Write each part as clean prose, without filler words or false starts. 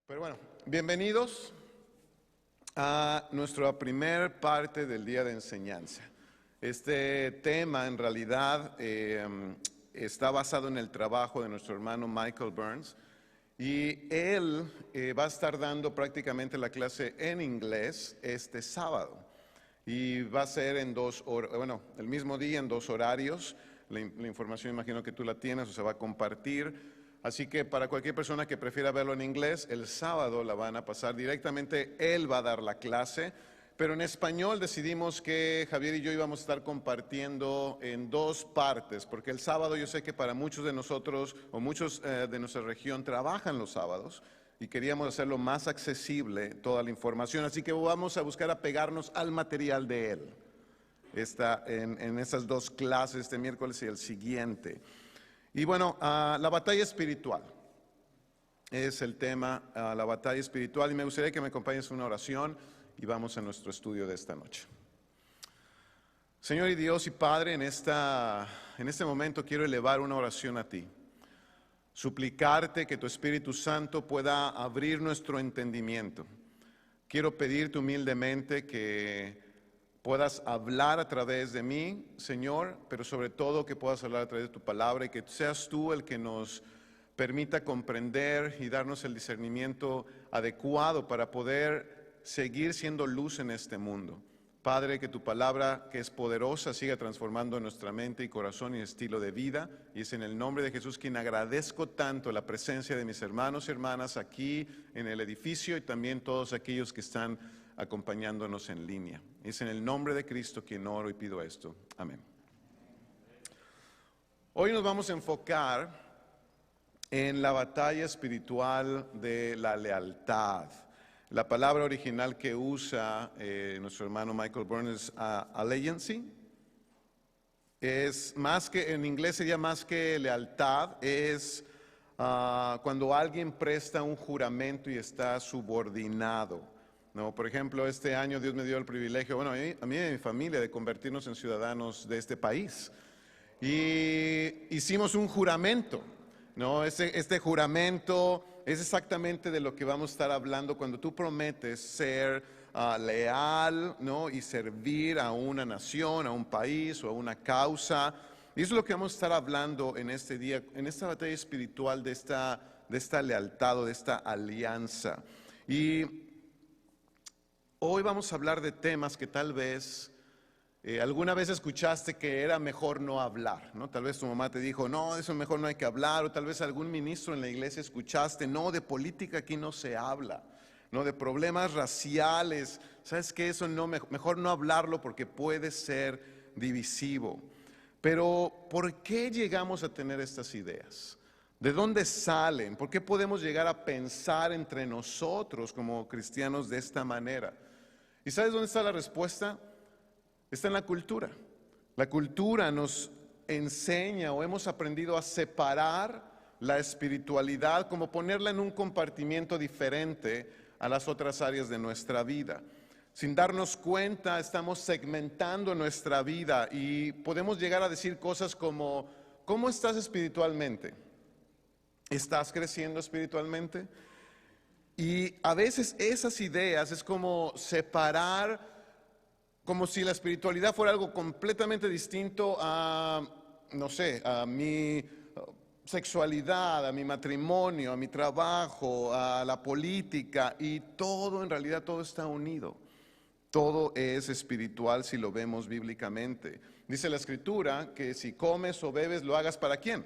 Pero bueno, bienvenidos a nuestra primer parte del día de enseñanza. Este tema en realidad está basado en el trabajo de nuestro hermano Michael Burns y él va a estar dando prácticamente la clase en inglés este sábado y va a ser en el mismo día en dos horarios. La información imagino que tú la tienes o se va a compartir. Así que para cualquier persona que prefiera verlo en inglés, el sábado la van a pasar directamente, él va a dar la clase, pero en español decidimos que Javier y yo íbamos a estar compartiendo en dos partes, porque el sábado yo sé que para muchos de nosotros o muchos de nuestra región trabajan los sábados y queríamos hacerlo más accesible toda la información, así que vamos a buscar apegarnos al material de él en esas dos clases, este miércoles y el siguiente. Y bueno, la batalla espiritual es el tema, la batalla espiritual, y me gustaría que me acompañes en una oración y vamos a nuestro estudio de esta noche. Señor y Dios y Padre, en este momento quiero elevar una oración a ti, suplicarte que tu Espíritu Santo pueda abrir nuestro entendimiento. Quiero pedirte humildemente que puedas hablar a través de mí, Señor, pero sobre todo que puedas hablar a través de tu palabra y que seas tú el que nos permita comprender y darnos el discernimiento adecuado para poder seguir siendo luz en este mundo. Padre, que tu palabra, que es poderosa, siga transformando nuestra mente y corazón y estilo de vida. Y es en el nombre de Jesús quien agradezco tanto la presencia de mis hermanos y hermanas aquí en el edificio y también todos aquellos que están acompañándonos en línea. Es en el nombre de Cristo quien oro y pido esto. Amén. Hoy nos vamos a enfocar en la batalla espiritual de la lealtad. La palabra original que usa nuestro hermano Michael Burns es allegiance. Es más que, en inglés sería más que lealtad, es cuando alguien presta un juramento y está subordinado. No, por ejemplo, este año Dios me dio el privilegio, bueno, a mí y a mi familia, de convertirnos en ciudadanos de este país. Y hicimos un juramento, ¿no? Este juramento es exactamente de lo que vamos a estar hablando cuando tú prometes ser leal, ¿no? Y servir a una nación, a un país o a una causa. Y eso es lo que vamos a estar hablando en este día, en esta batalla espiritual de esta lealtad o de esta alianza. Y hoy vamos a hablar de temas que tal vez alguna vez escuchaste que era mejor no hablar, ¿no? Tal vez tu mamá te dijo, no, eso mejor no hay que hablar, o tal vez algún ministro en la iglesia escuchaste, no, de política aquí no se habla, no, de problemas raciales, ¿sabes qué? Eso no, mejor no hablarlo porque puede ser divisivo. Pero, ¿por qué llegamos a tener estas ideas? ¿De dónde salen? ¿Por qué podemos llegar a pensar entre nosotros como cristianos de esta manera? ¿Y sabes dónde está la respuesta? Está en la cultura. La cultura nos enseña o hemos aprendido a separar la espiritualidad, como ponerla en un compartimiento diferente a las otras áreas de nuestra vida. Sin darnos cuenta, estamos segmentando nuestra vida y podemos llegar a decir cosas como, ¿cómo estás espiritualmente? ¿Estás creciendo espiritualmente? Y a veces esas ideas es como separar, como si la espiritualidad fuera algo completamente distinto a, no sé, a mi sexualidad, a mi matrimonio, a mi trabajo, a la política, y todo, en realidad todo está unido. Todo es espiritual si lo vemos bíblicamente. Dice la Escritura que si comes o bebes, ¿lo hagas para quién?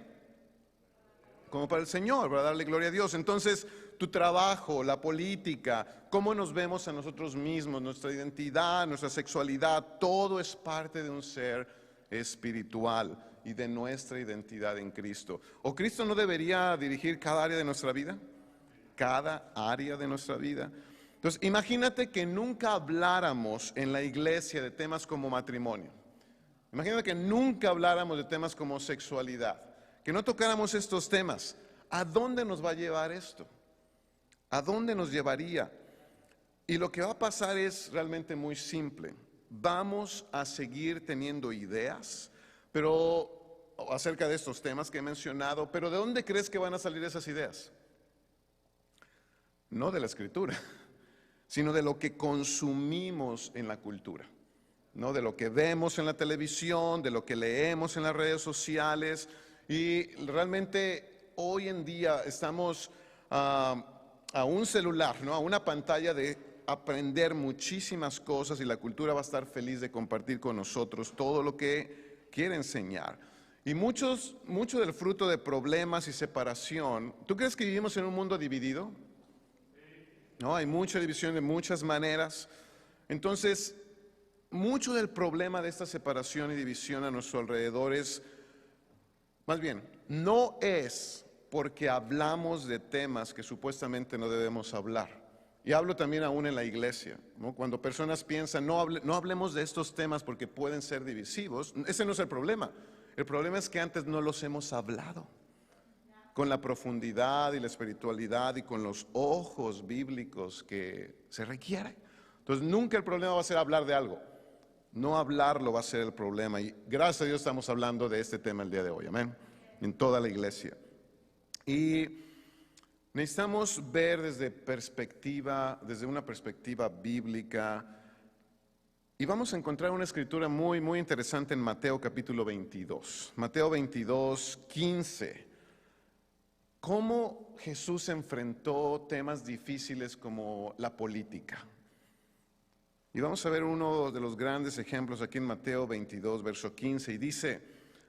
Como para el Señor, para darle gloria a Dios. Entonces, tu trabajo, la política, cómo nos vemos a nosotros mismos, nuestra identidad, nuestra sexualidad, todo es parte de un ser espiritual y de nuestra identidad en Cristo. ¿O Cristo no debería dirigir cada área de nuestra vida? Cada área de nuestra vida. Entonces, imagínate que nunca habláramos en la iglesia de temas como matrimonio. Imagínate que nunca habláramos de temas como sexualidad. Que no tocáramos estos temas. ¿A dónde nos va a llevar esto? ¿A dónde nos llevaría? Y lo que va a pasar es realmente muy simple. Vamos a seguir teniendo ideas, pero acerca de estos temas que he mencionado, pero ¿de dónde crees que van a salir esas ideas? no de la Escritura, sino de lo que consumimos en la cultura, ¿no? De lo que vemos en la televisión, de lo que leemos en las redes sociales. Y realmente hoy en día estamos a un celular, ¿no? A una pantalla de aprender muchísimas cosas, y la cultura va a estar feliz de compartir con nosotros todo lo que quiere enseñar. Y mucho del fruto de problemas y separación. ¿Tú crees que vivimos en un mundo dividido? No, hay mucha división de muchas maneras. Entonces, mucho del problema de esta separación y división a nuestro alrededor es, más bien, no es porque hablamos de temas que supuestamente no debemos hablar. Y hablo también aún en la iglesia, ¿no? Cuando personas piensan, no hablemos de estos temas porque pueden ser divisivos, ese no es el problema. El problema es que antes no los hemos hablado con la profundidad y la espiritualidad y con los ojos bíblicos que se requiere. Entonces, nunca el problema va a ser hablar de algo. No hablarlo va a ser el problema. Y gracias a Dios estamos hablando de este tema el día de hoy, amén, en toda la iglesia. Y necesitamos ver desde una perspectiva bíblica. Y vamos a encontrar una escritura muy, muy interesante en Mateo capítulo 22. Mateo 22, 15. Cómo Jesús enfrentó temas difíciles como la política. Y vamos a ver uno de los grandes ejemplos aquí en Mateo 22, verso 15. Y dice: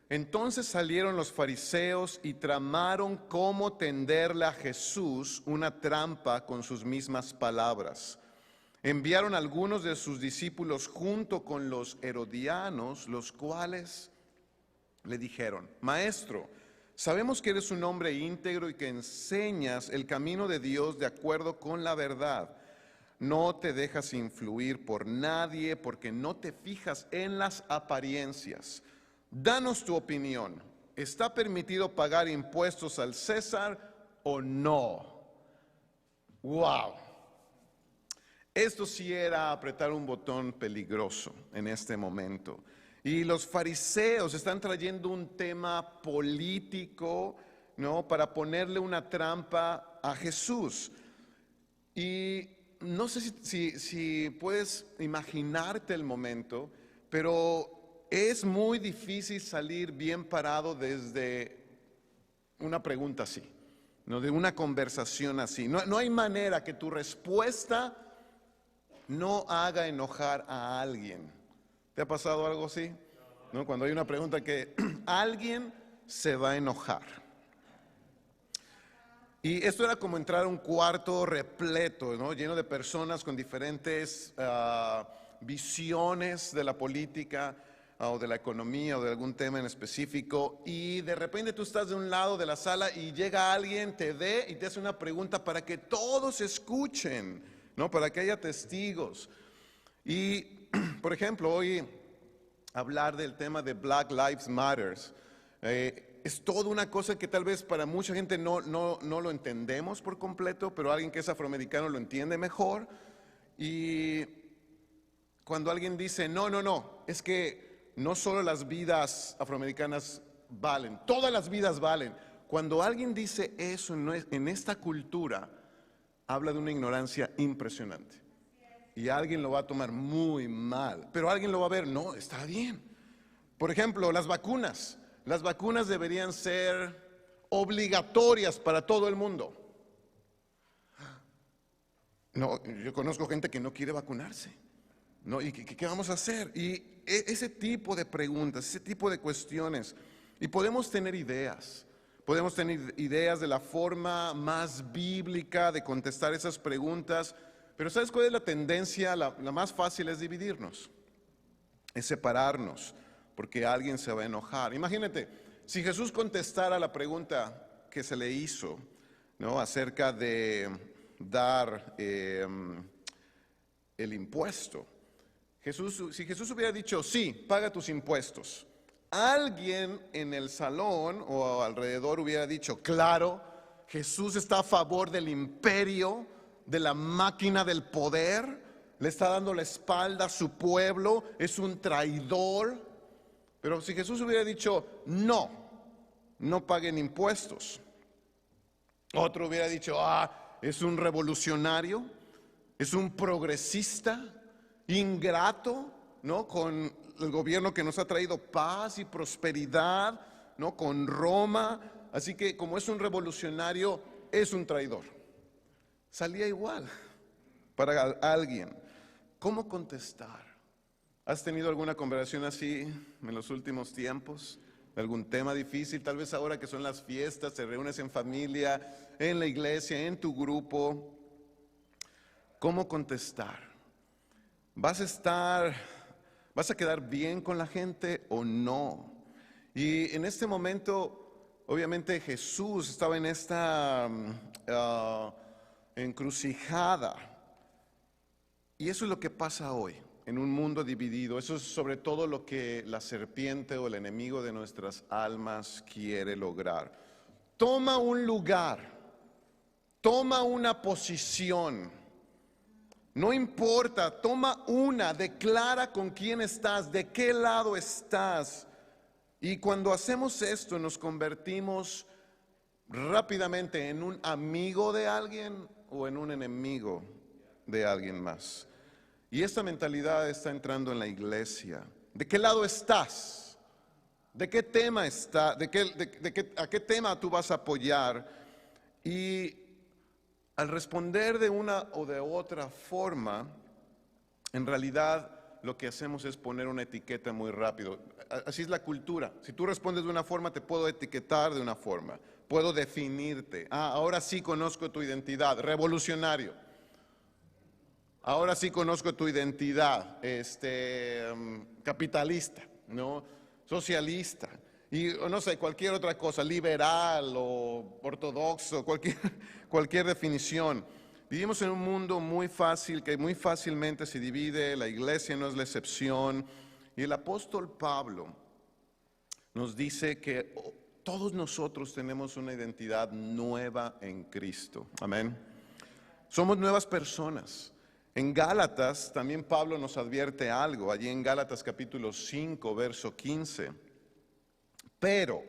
entonces salieron los fariseos y tramaron cómo tenderle a Jesús una trampa con sus mismas palabras. Enviaron a algunos de sus discípulos junto con los herodianos, los cuales le dijeron: Maestro, sabemos que eres un hombre íntegro y que enseñas el camino de Dios de acuerdo con la verdad. No te dejas influir por nadie porque no te fijas en las apariencias. Danos tu opinión. ¿Está permitido pagar impuestos al César o no? ¡Wow! Esto sí era apretar un botón peligroso en este momento. Y los fariseos están trayendo un tema político, ¿no?, para ponerle una trampa a Jesús. Y no sé si puedes imaginarte el momento, pero es muy difícil salir bien parado desde una pregunta así, ¿no?, de una conversación así. No hay manera que tu respuesta no haga enojar a alguien. ¿Te ha pasado algo así? ¿No? Cuando hay una pregunta que alguien se va a enojar. Y esto era como entrar a un cuarto repleto, ¿no?, lleno de personas con diferentes visiones de la política o de la economía o de algún tema en específico, y de repente tú estás de un lado de la sala y llega alguien, te ve y te hace una pregunta para que todos escuchen, ¿no?, para que haya testigos. Y, por ejemplo, hoy hablar del tema de Black Lives Matter es toda una cosa que tal vez para mucha gente no lo entendemos por completo, pero alguien que es afroamericano lo entiende mejor. Y cuando alguien dice, no, es que no solo las vidas afroamericanas valen, todas las vidas valen. Cuando alguien dice eso en esta cultura, habla de una ignorancia impresionante. Y alguien lo va a tomar muy mal, pero alguien lo va a ver, no, está bien. Por ejemplo, las vacunas. Las vacunas deberían ser obligatorias para todo el mundo. No, yo conozco gente que no quiere vacunarse. ¿No? ¿Y qué vamos a hacer? Y ese tipo de preguntas, ese tipo de cuestiones. Y podemos tener ideas. Podemos tener ideas de la forma más bíblica de contestar esas preguntas. Pero ¿sabes cuál es la tendencia? La más fácil es dividirnos. Es separarnos, porque alguien se va a enojar. Imagínate, si Jesús contestara la pregunta que se le hizo, ¿no?, acerca de dar el impuesto. Si Jesús hubiera dicho, sí, paga tus impuestos, alguien en el salón o alrededor hubiera dicho, claro, Jesús está a favor del imperio, de la máquina del poder, le está dando la espalda a su pueblo, es un traidor. Pero si Jesús hubiera dicho, no paguen impuestos, otro hubiera dicho, es un revolucionario, es un progresista, ingrato, ¿no? Con el gobierno que nos ha traído paz y prosperidad, ¿no? Con Roma. Así que como es un revolucionario, es un traidor. Salía igual para alguien. ¿Cómo contestar? ¿Has tenido alguna conversación así en los últimos tiempos? ¿Algún tema difícil? Tal vez ahora que son las fiestas, te reúnes en familia, en la iglesia, en tu grupo. ¿Cómo contestar? ¿Vas a quedar bien con la gente o no? Y en este momento, obviamente Jesús estaba en esta encrucijada. Y eso es lo que pasa hoy, en un mundo dividido. Eso es sobre todo lo que la serpiente o el enemigo de nuestras almas quiere lograr. Toma un lugar, toma una posición. No importa, toma una, declara con quién estás, de qué lado estás. Y cuando hacemos esto nos convertimos rápidamente en un amigo de alguien o en un enemigo de alguien más. Y esta mentalidad está entrando en la iglesia. ¿De qué lado estás? ¿De qué tema está? ¿A qué tema tú vas a apoyar? Y al responder de una o de otra forma, en realidad lo que hacemos es poner una etiqueta muy rápido. Así es la cultura. Si tú respondes de una forma, te puedo etiquetar de una forma. Puedo definirte. Ahora sí conozco tu identidad. Revolucionario. Ahora sí conozco tu identidad. Capitalista, ¿no? Socialista. Y no sé, cualquier otra cosa, liberal o ortodoxo, cualquier definición. Vivimos en un mundo muy fácil, que muy fácilmente se divide, la iglesia no es la excepción. Y el apóstol Pablo nos dice que todos nosotros tenemos una identidad nueva en Cristo. Amén. Somos nuevas personas. En Gálatas también Pablo nos advierte algo, allí en Gálatas capítulo 5, verso 15. Pero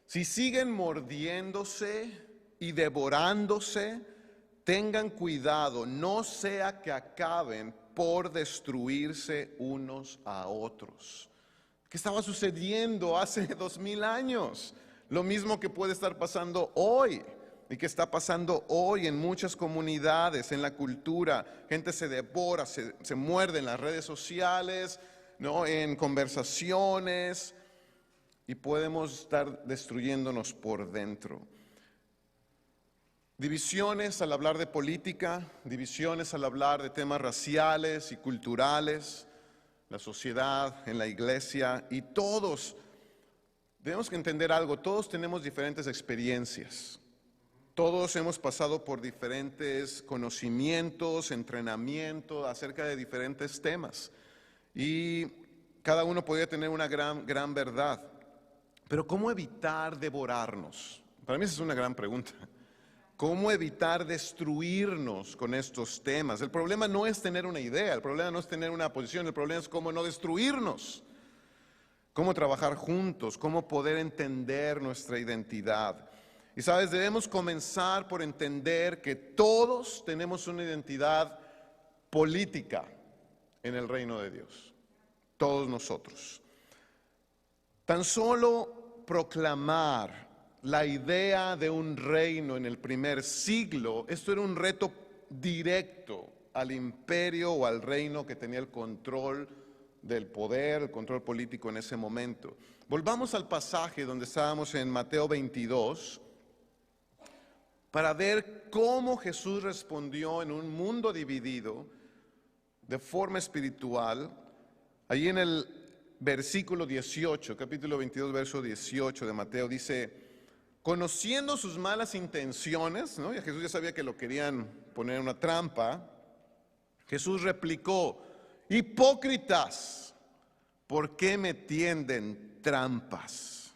si siguen mordiéndose y devorándose, tengan cuidado, no sea que acaben por destruirse unos a otros. ¿Qué estaba sucediendo hace 2000 años? Lo mismo que puede estar pasando hoy y que está pasando hoy en muchas comunidades, en la cultura. Gente se devora, se muerde en las redes sociales, ¿no? En conversaciones, y podemos estar destruyéndonos por dentro. Divisiones al hablar de política, divisiones al hablar de temas raciales y culturales, la sociedad, en la iglesia, y todos tenemos que entender algo, todos tenemos diferentes experiencias, todos hemos pasado por diferentes conocimientos, entrenamiento acerca de diferentes temas, y cada uno podría tener una gran verdad. Pero ¿cómo evitar devorarnos? Para mí esa es una gran pregunta. ¿Cómo evitar destruirnos con estos temas? El problema no es tener una idea, el problema no es tener una posición, el problema es cómo no destruirnos. Cómo trabajar juntos, cómo poder entender nuestra identidad. Y sabes, debemos comenzar por entender que todos tenemos una identidad política en el reino de Dios. Todos nosotros. Tan solo proclamar la idea de un reino en el primer siglo, esto era un reto directo al imperio o al reino que tenía el control del poder, el control político en ese momento. Volvamos al pasaje donde estábamos en Mateo 22 para ver cómo Jesús respondió en un mundo dividido de forma espiritual. Allí en el versículo 18, capítulo 22, verso 18 de Mateo, dice: conociendo sus malas intenciones, ¿no? Y Jesús ya sabía que lo querían poner en una trampa. Jesús replicó: hipócritas, ¿por qué me tienden trampas?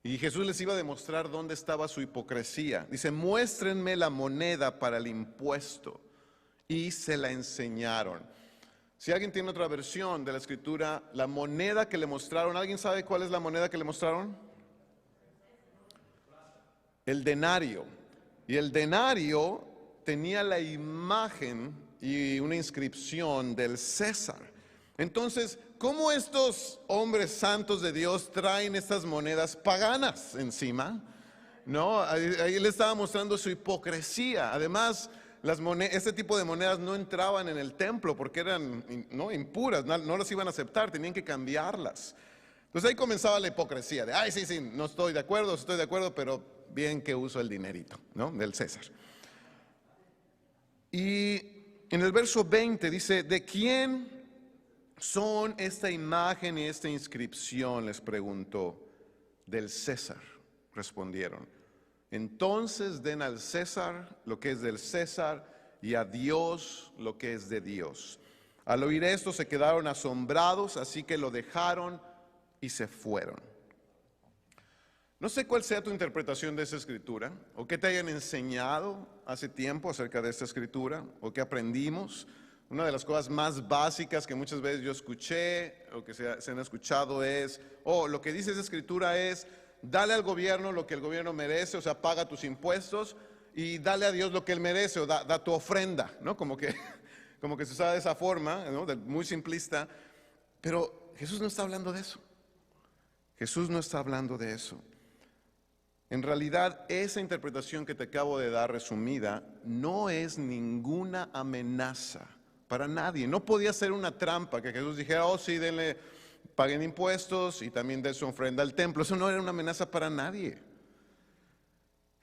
Y Jesús les iba a demostrar dónde estaba su hipocresía. Dice: muéstrenme la moneda para el impuesto. Y se la enseñaron. Si alguien tiene otra versión de la escritura, la moneda que le mostraron, ¿alguien sabe cuál es la moneda que le mostraron? El denario. Y el denario tenía la imagen y una inscripción del César. Entonces, ¿cómo estos hombres santos de Dios traen estas monedas paganas encima? No, ahí le estaba mostrando su hipocresía. Además, este tipo de monedas no entraban en el templo porque eran impuras, no las iban a aceptar, tenían que cambiarlas. Entonces ahí comenzaba la hipocresía de, ay, sí, no estoy de acuerdo, pero bien que uso el dinerito, ¿no? Del César. Y en el verso 20 dice, ¿de quién son esta imagen y esta inscripción? Les preguntó. Del César, respondieron. Entonces den al César lo que es del César y a Dios lo que es de Dios. Al oír esto se quedaron asombrados, así que lo dejaron y se fueron. No sé cuál sea tu interpretación de esa escritura, o qué te hayan enseñado hace tiempo acerca de esta escritura, o qué aprendimos. Una de las cosas más básicas que muchas veces yo escuché, o que se han escuchado es, lo que dice esa escritura es, dale al gobierno lo que el gobierno merece, o sea, paga tus impuestos, y dale a Dios lo que Él merece, o da tu ofrenda, ¿no? Como que se usa de esa forma, ¿no? Muy simplista, pero Jesús no está hablando de eso. Jesús no está hablando de eso. En realidad, esa interpretación que te acabo de dar resumida no es ninguna amenaza para nadie. No podía ser una trampa que Jesús dijera, sí, paguen impuestos y también den su ofrenda al templo. Eso no era una amenaza para nadie.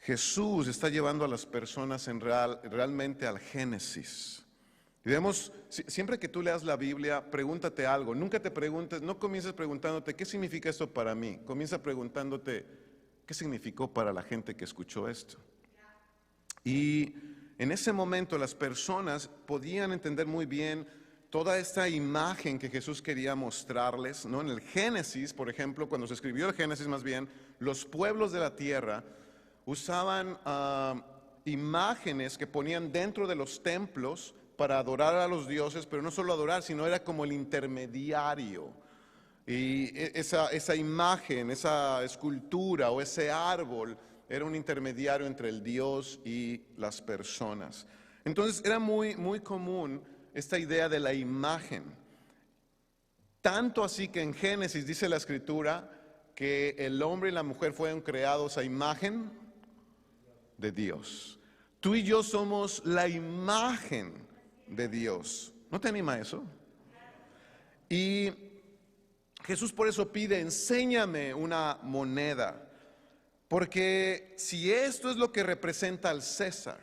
Jesús está llevando a las personas realmente al Génesis. Y vemos, siempre que tú leas la Biblia, pregúntate algo. Nunca te preguntes, no comiences preguntándote, ¿qué significa esto para mí? Comienza preguntándote, ¿qué significó para la gente que escuchó esto? Y en ese momento las personas podían entender muy bien toda esta imagen que Jesús quería mostrarles, ¿no? En el Génesis, por ejemplo, cuando se escribió el Génesis más bien, los pueblos de la tierra usaban imágenes que ponían dentro de los templos para adorar a los dioses, pero no solo adorar, sino era como el intermediario. Y esa imagen, esa escultura o ese árbol era un intermediario entre el Dios y las personas. Entonces era muy, muy común esta idea de la imagen. Tanto así que en Génesis dice la Escritura que el hombre y la mujer fueron creados a imagen de Dios. Tú y yo somos la imagen de Dios. ¿No te anima eso? Y Jesús por eso pide, enséñame una moneda, porque si esto es lo que representa al César,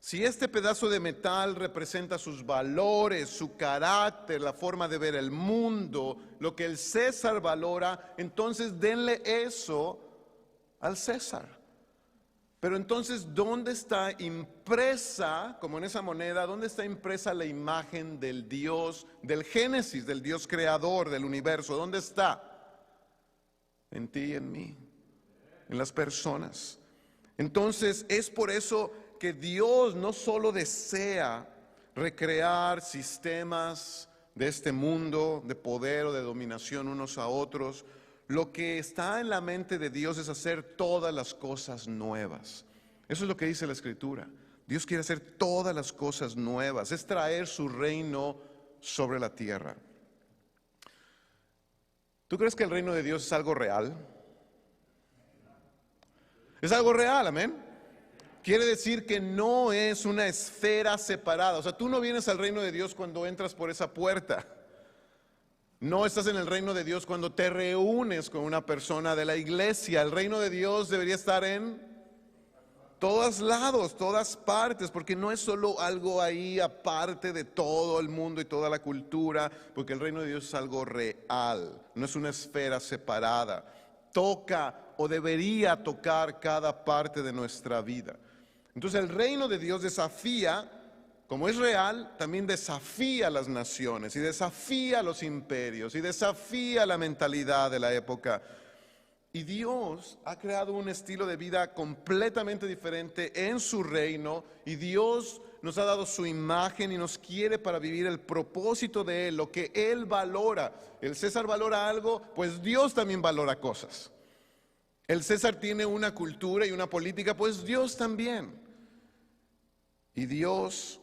si este pedazo de metal representa sus valores, su carácter, la forma de ver el mundo, lo que el César valora, entonces denle eso al César. Pero entonces, ¿dónde está impresa, como en esa moneda, dónde está impresa la imagen del Dios, del Génesis, del Dios creador del universo? ¿Dónde está? En ti y en mí, en las personas. Entonces, es por eso que Dios no solo desea recrear sistemas de este mundo, de poder o de dominación unos a otros. Lo que está en la mente de Dios es hacer todas las cosas nuevas. Eso es lo que dice la Escritura. Dios quiere hacer todas las cosas nuevas. Es traer su reino sobre la tierra. ¿Tú crees que el reino de Dios es algo real? Es algo real, amén. Quiere decir que no es una esfera separada. O sea, tú no vienes al reino de Dios cuando entras por esa puerta. No estás en el reino de Dios cuando te reúnes con una persona de la iglesia. El reino de Dios debería estar en todos lados, todas partes, porque no es solo algo ahí aparte de todo el mundo y toda la cultura, porque el reino de Dios es algo real, no es una esfera separada. Toca o debería tocar cada parte de nuestra vida. Entonces el reino de Dios desafía, como es real, también desafía a las naciones y desafía a los imperios y desafía la mentalidad de la época. Y Dios ha creado un estilo de vida completamente diferente en su reino, y Dios nos ha dado su imagen y nos quiere para vivir el propósito de Él, lo que Él valora. El César valora algo, pues Dios también valora cosas. El César tiene una cultura y una política, pues Dios también. Y Dios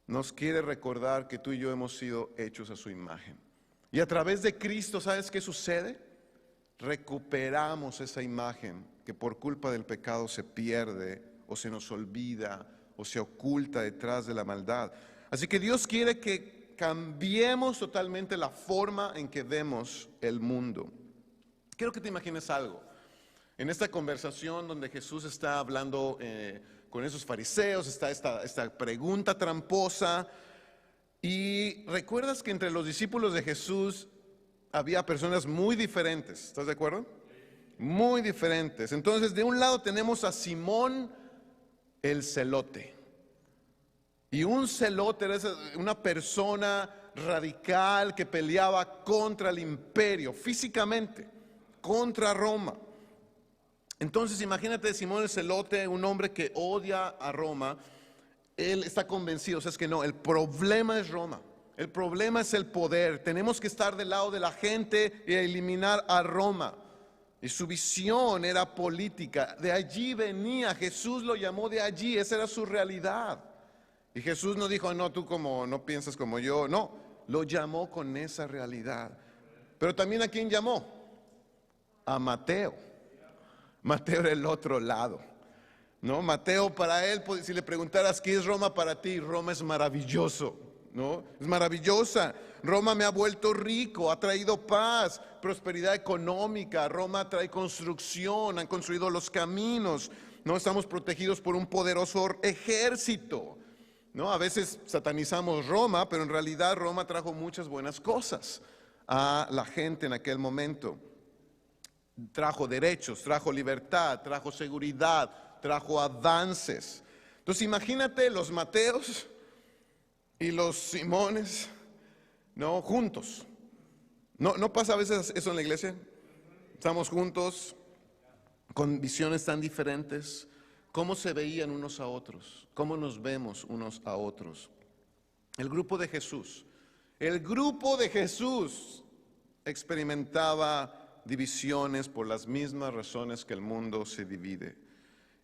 nos quiere recordar que tú y yo hemos sido hechos a su imagen. Y a través de Cristo, ¿sabes qué sucede? Recuperamos esa imagen que por culpa del pecado se pierde o se nos olvida o se oculta detrás de la maldad. Así que Dios quiere que cambiemos totalmente la forma en que vemos el mundo. Quiero que te imagines algo. En esta conversación donde Jesús está hablando con esos fariseos, está esta pregunta tramposa. Y recuerdas que entre los discípulos de Jesús había personas muy diferentes, ¿estás de acuerdo? Muy diferentes. Entonces, de un lado tenemos a Simón el celote. Y un celote era una persona radical que peleaba contra el imperio, físicamente, contra Roma. Entonces, imagínate Simón el celote, un hombre que odia a Roma. Él está convencido, o sea, es que no, el problema es Roma. El problema es el poder. Tenemos que estar del lado de la gente y eliminar a Roma. Y su visión era política. De allí venía, Jesús lo llamó de allí, esa era su realidad. Y Jesús no dijo, no, tú como no piensas como yo. No, lo llamó con esa realidad. Pero también ¿a quién llamó? A Mateo. Mateo era el otro lado. ¿No? Mateo, para él, si le preguntaras qué es Roma para ti, Roma es maravilloso. ¿No? Es maravillosa. Roma me ha vuelto rico, ha traído paz, prosperidad económica. Roma trae construcción, han construido los caminos. No estamos protegidos por un poderoso ejército. ¿No? A veces satanizamos Roma, pero en realidad Roma trajo muchas buenas cosas a la gente en aquel momento. Trajo derechos, trajo libertad, trajo seguridad, trajo avances. Entonces imagínate los Mateos y los Simones, ¿no? Juntos. ¿No pasa a veces eso en la iglesia? Estamos juntos con visiones tan diferentes. ¿Cómo se veían unos a otros? ¿Cómo nos vemos unos a otros? El grupo de Jesús experimentaba divisiones por las mismas razones que el mundo se divide.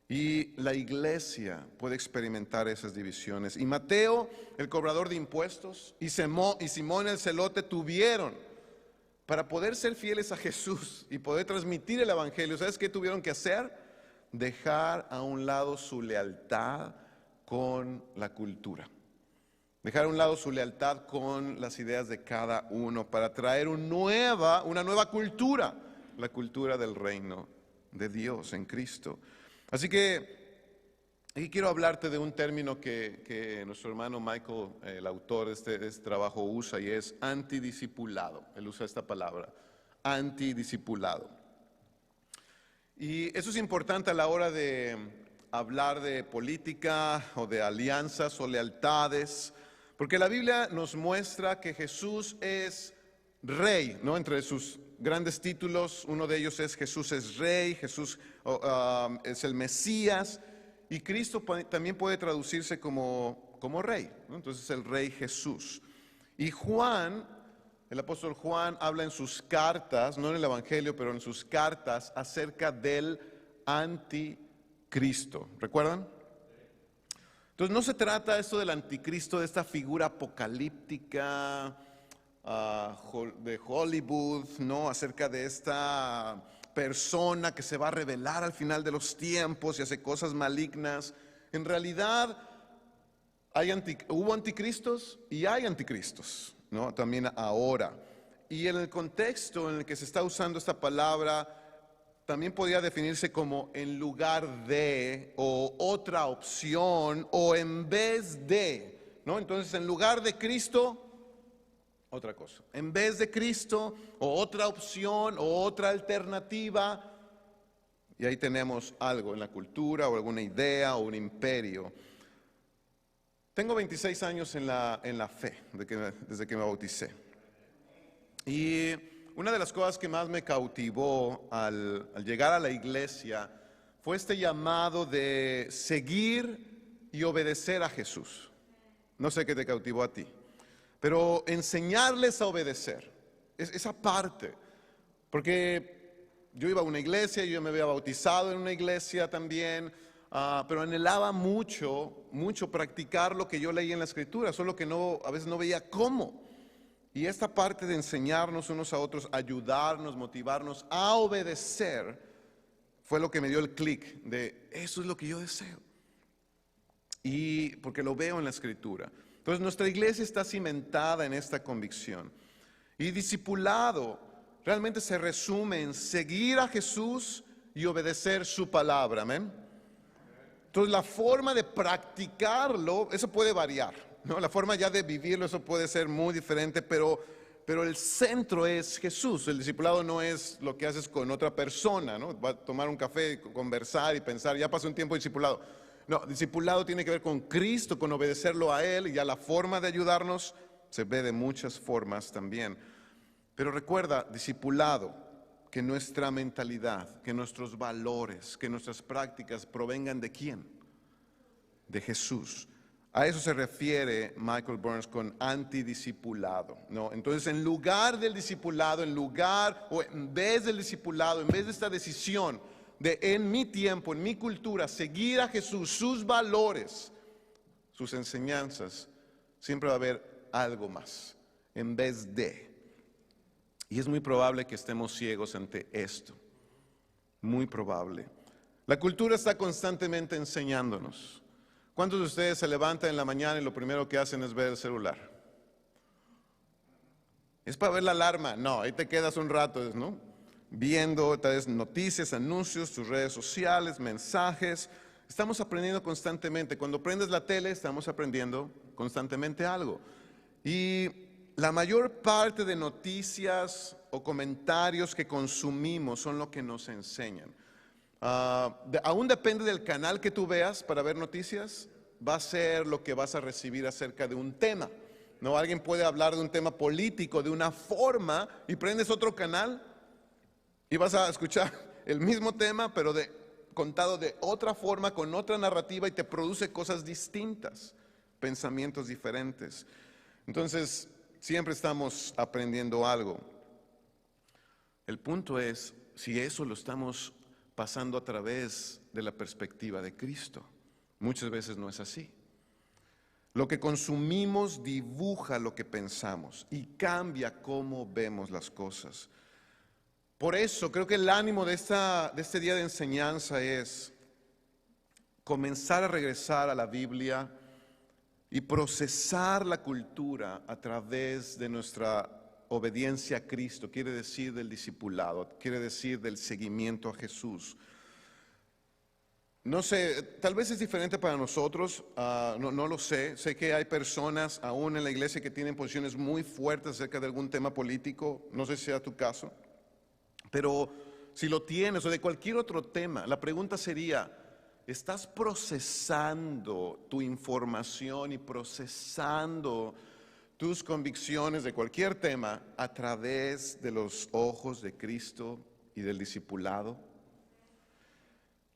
Y la iglesia puede experimentar esas divisiones. Y Mateo, el cobrador de impuestos, y Simón el celote tuvieron, para poder ser fieles a Jesús y poder transmitir el evangelio, ¿sabes qué tuvieron que hacer? Dejar a un lado su lealtad con la cultura. Dejar a un lado su lealtad con las ideas de cada uno para traer una nueva cultura, la cultura del reino de Dios en Cristo. Así que aquí quiero hablarte de un término que nuestro hermano Michael, el autor de este trabajo, usa, y es antidiscipulado. Él usa esta palabra, antidiscipulado. Y eso es importante a la hora de hablar de política o de alianzas o lealtades, porque la Biblia nos muestra que Jesús es rey, ¿no? Entre sus grandes títulos, uno de ellos es Jesús es rey, Jesús es el Mesías, y Cristo también puede traducirse como rey, ¿no? Entonces el rey Jesús. Y Juan, el apóstol Juan, habla en sus cartas, no en el Evangelio, pero en sus cartas, acerca del anticristo. ¿Recuerdan? Entonces no se trata esto del anticristo, de esta figura apocalíptica de Hollywood, ¿no? Acerca de esta persona que se va a revelar al final de los tiempos y hace cosas malignas. En realidad hubo anticristos y hay anticristos, ¿no? También ahora. Y en el contexto en el que se está usando esta palabra, también podría definirse como en lugar de, o otra opción, o en vez de, ¿no? Entonces, en lugar de Cristo, otra cosa. En vez de Cristo, o otra opción, o otra alternativa. Y ahí tenemos algo en la cultura, o alguna idea, o un imperio. Tengo 26 años en la fe, desde que me bauticé. Y una de las cosas que más me cautivó al llegar a la iglesia fue este llamado de seguir y obedecer a Jesús. No sé qué te cautivó a ti, pero enseñarles a obedecer, esa parte, porque yo iba a una iglesia, yo me había bautizado en una iglesia también, pero anhelaba mucho, mucho practicar lo que yo leía en la Escritura, solo que a veces no veía cómo. Y esta parte de enseñarnos unos a otros, ayudarnos, motivarnos a obedecer, fue lo que me dio el clic de eso es lo que yo deseo. Y porque lo veo en la Escritura. Entonces nuestra iglesia está cimentada en esta convicción. Y discipulado realmente se resume en seguir a Jesús y obedecer su palabra, amén. Entonces la forma de practicarlo, eso puede variar, ¿no? La forma ya de vivirlo, eso puede ser muy diferente, pero el centro es Jesús. El discipulado no es lo que haces con otra persona, ¿no? Va a tomar un café, conversar y pensar, ya pasó un tiempo de discipulado. No, discipulado tiene que ver con Cristo, con obedecerlo a Él, y ya la forma de ayudarnos se ve de muchas formas también. Pero recuerda, discipulado, que nuestra mentalidad, que nuestros valores, que nuestras prácticas provengan ¿de quién? De Jesús. A eso se refiere Michael Burns con antidiscipulado, ¿no? Entonces, en lugar del discipulado, en vez del discipulado, en vez de esta decisión de en mi tiempo, en mi cultura, seguir a Jesús, sus valores, sus enseñanzas, siempre va a haber algo más, en vez de. Y es muy probable que estemos ciegos ante esto, muy probable. La cultura está constantemente enseñándonos. ¿Cuántos de ustedes se levantan en la mañana y lo primero que hacen es ver el celular? ¿Es para ver la alarma? No, ahí te quedas un rato, ¿no? Viendo tal vez noticias, anuncios, tus redes sociales, mensajes. Estamos aprendiendo constantemente. Cuando prendes la tele, estamos aprendiendo constantemente algo. Y la mayor parte de noticias o comentarios que consumimos son lo que nos enseñan. Aún depende del canal que tú veas para ver noticias, va a ser lo que vas a recibir acerca de un tema. ¿No? Alguien puede hablar de un tema político de una forma y prendes otro canal y vas a escuchar el mismo tema, pero contado de otra forma, con otra narrativa, y te produce cosas distintas, pensamientos diferentes. Entonces, siempre estamos aprendiendo algo. El punto es si eso lo estamos pasando a través de la perspectiva de Cristo. Muchas veces no es así. Lo que consumimos dibuja lo que pensamos y cambia cómo vemos las cosas. Por eso creo que el ánimo de este día de enseñanza es comenzar a regresar a la Biblia y procesar la cultura a través de nuestra obediencia a Cristo, quiere decir del discipulado, quiere decir del seguimiento a Jesús. No sé, tal vez es diferente para nosotros, no lo sé. Sé que hay personas aún en la iglesia que tienen posiciones muy fuertes acerca de algún tema político, no sé si sea tu caso, pero si lo tienes o de cualquier otro tema, la pregunta sería, ¿estás procesando tu información y procesando tus convicciones de cualquier tema a través de los ojos de Cristo y del discipulado?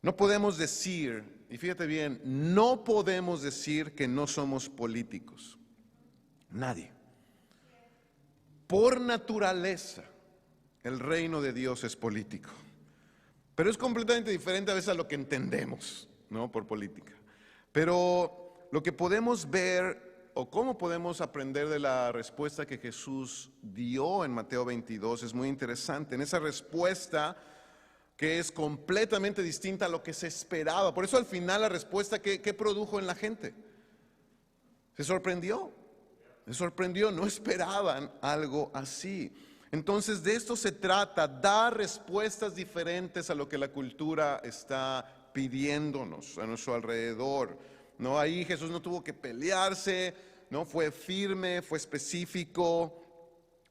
No podemos decir, y fíjate bien, no podemos decir que no somos políticos. Nadie. Por naturaleza, el reino de Dios es político. Pero es completamente diferente a veces a lo que entendemos, ¿no? Por política. Pero lo que podemos ver o cómo podemos aprender de la respuesta que Jesús dio en Mateo 22 es muy interesante. En esa respuesta que es completamente distinta a lo que se esperaba. Por eso al final la respuesta que produjo en la gente. Se sorprendió, no esperaban algo así. Entonces de esto se trata, dar respuestas diferentes a lo que la cultura está pidiéndonos a nuestro alrededor. No, ahí Jesús no tuvo que pelearse, no fue firme, fue específico,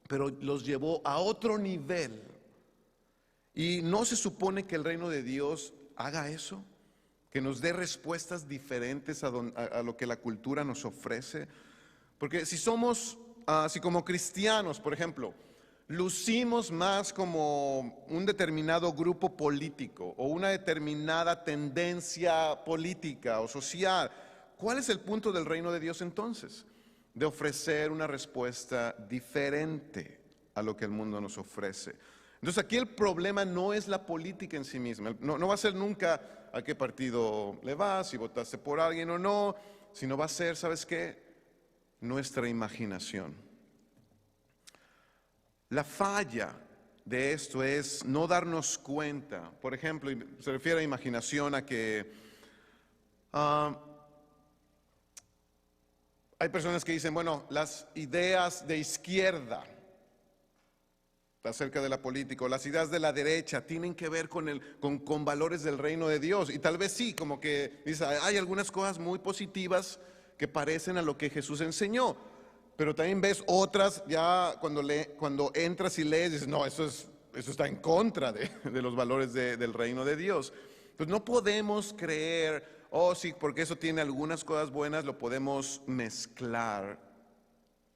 pero los llevó a otro nivel. Y no se supone que el reino de Dios haga eso, que nos dé respuestas diferentes a lo que la cultura nos ofrece. Porque si como cristianos, por ejemplo, lucimos más como un determinado grupo político o una determinada tendencia política o social, ¿cuál es el punto del reino de Dios entonces? De ofrecer una respuesta diferente a lo que el mundo nos ofrece. Entonces aquí el problema no es la política en sí misma, no va a ser nunca a qué partido le vas, si votaste por alguien o no, sino va a ser, ¿sabes qué? Nuestra imaginación. La falla de esto es no darnos cuenta. Por ejemplo, se refiere a imaginación a que hay personas que dicen, bueno, las ideas de izquierda acerca de la política, o las ideas de la derecha tienen que ver con valores del reino de Dios. Y tal vez sí, como que dice, hay algunas cosas muy positivas que parecen a lo que Jesús enseñó. Pero también ves otras, ya cuando entras y lees, dices, no, eso está en contra de los valores del reino de Dios. Pues no podemos creer, oh sí, porque eso tiene algunas cosas buenas, lo podemos mezclar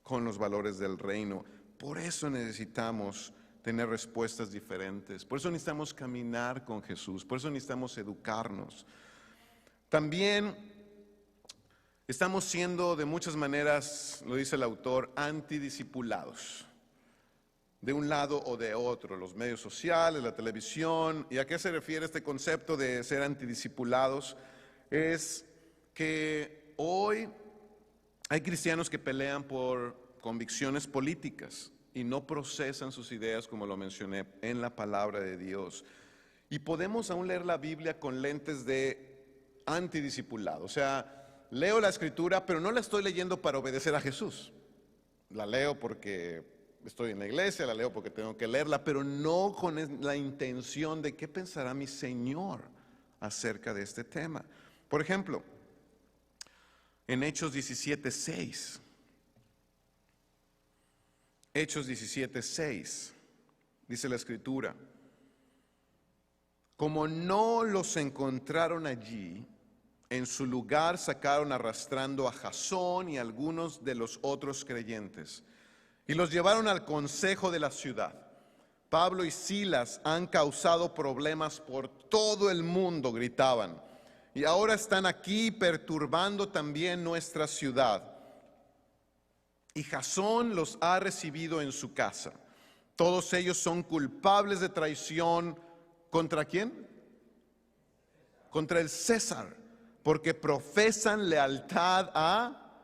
con los valores del reino. Por eso necesitamos tener respuestas diferentes. Por eso necesitamos caminar con Jesús. Por eso necesitamos educarnos. También estamos siendo de muchas maneras, lo dice el autor, antidiscipulados. De un lado o de otro, los medios sociales, la televisión. ¿Y a qué se refiere este concepto de ser antidiscipulados? Es que hoy hay cristianos que pelean por convicciones políticas y no procesan sus ideas, como lo mencioné, en la palabra de Dios. Y podemos aún leer la Biblia con lentes de antidiscipulado. O sea, leo la Escritura, pero no la estoy leyendo para obedecer a Jesús. La leo porque estoy en la iglesia, la leo porque tengo que leerla, pero no con la intención de qué pensará mi Señor acerca de este tema. Por ejemplo, en Hechos 17:6. Hechos 17:6, dice la Escritura, como no los encontraron allí, en su lugar sacaron arrastrando a Jasón y algunos de los otros creyentes y los llevaron al consejo de la ciudad. Pablo y Silas han causado problemas por todo el mundo, gritaban, y ahora están aquí perturbando también nuestra ciudad. Y Jasón los ha recibido en su casa. Todos ellos son culpables de traición. ¿Contra quién? Contra el César, porque profesan lealtad a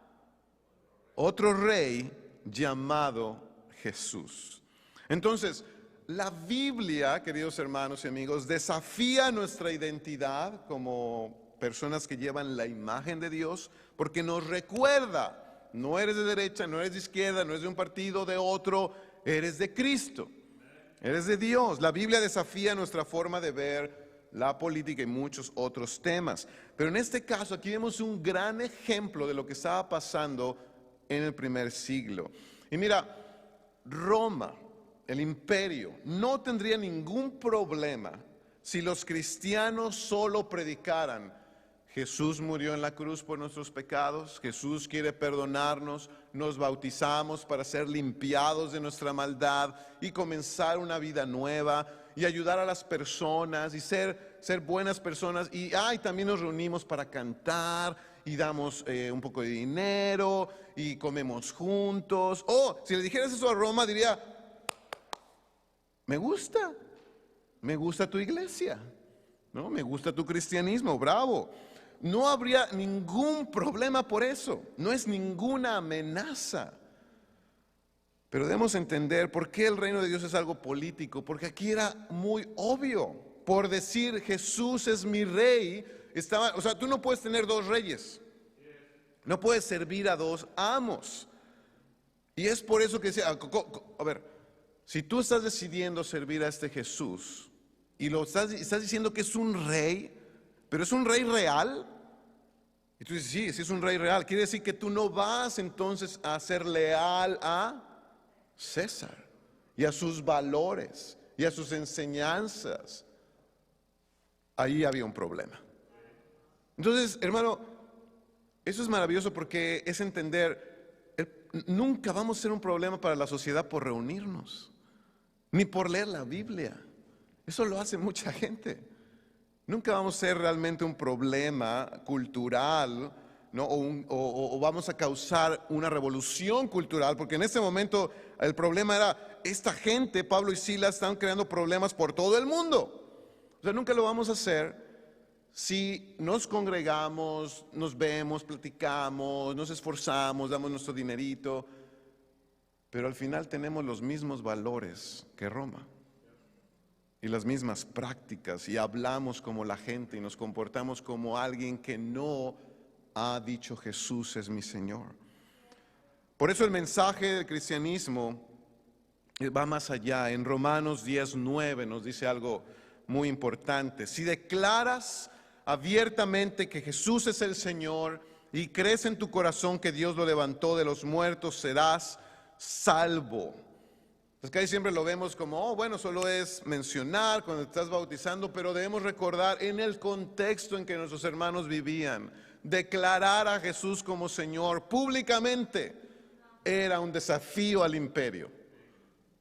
otro rey llamado Jesús. Entonces, la Biblia, queridos hermanos y amigos, desafía nuestra identidad como personas que llevan la imagen de Dios, porque nos recuerda, no eres de derecha, no eres de izquierda, no eres de un partido, de otro, eres de Cristo, eres de Dios. La Biblia desafía nuestra forma de ver la política y muchos otros temas. Pero en este caso aquí vemos un gran ejemplo de lo que estaba pasando en el primer siglo. Y mira, Roma, el imperio, no tendría ningún problema si los cristianos solo predicaran: Jesús murió en la cruz por nuestros pecados, Jesús quiere perdonarnos, nos bautizamos para ser limpiados de nuestra maldad y comenzar una vida nueva y ayudar a las personas y ser buenas personas. Y también nos reunimos para cantar y damos un poco de dinero y comemos juntos. Si le dijeras eso a Roma, diría: me gusta tu iglesia, ¿no? Me gusta tu cristianismo, bravo. No habría ningún problema por eso, no es ninguna amenaza. Pero debemos entender por qué el reino de Dios es algo político, porque aquí era muy obvio. Por decir Jesús es mi rey, tú no puedes tener dos reyes, no puedes servir a dos amos. Y es por eso que decía, a ver, si tú estás decidiendo servir a este Jesús y estás diciendo que es un rey, pero es un rey real, y tú dices, sí es un rey real, quiere decir que tú no vas entonces a ser leal a César y a sus valores y a sus enseñanzas. Ahí había un problema. Entonces, hermano, eso es maravilloso porque es entender, nunca vamos a ser un problema para la sociedad por reunirnos, ni por leer la Biblia. Eso lo hace mucha gente. Nunca vamos a ser realmente un problema cultural ¿no? O vamos a causar una revolución cultural, porque en ese momento el problema era, esta gente, Pablo y Silas, están creando problemas por todo el mundo. O sea, nunca lo vamos a hacer si nos congregamos, nos vemos, platicamos, nos esforzamos, damos nuestro dinerito, pero al final tenemos los mismos valores que Roma y las mismas prácticas, y hablamos como la gente y nos comportamos como alguien que no ha dicho Jesús es mi Señor. Por eso el mensaje del cristianismo va más allá. En Romanos 10:9 nos dice algo muy importante. Si declaras abiertamente que Jesús es el Señor y crees en tu corazón que Dios lo levantó de los muertos, serás salvo. Es que ahí siempre lo vemos como, bueno, solo es mencionar cuando te estás bautizando, pero debemos recordar en el contexto en que nuestros hermanos vivían, declarar a Jesús como Señor públicamente era un desafío al imperio.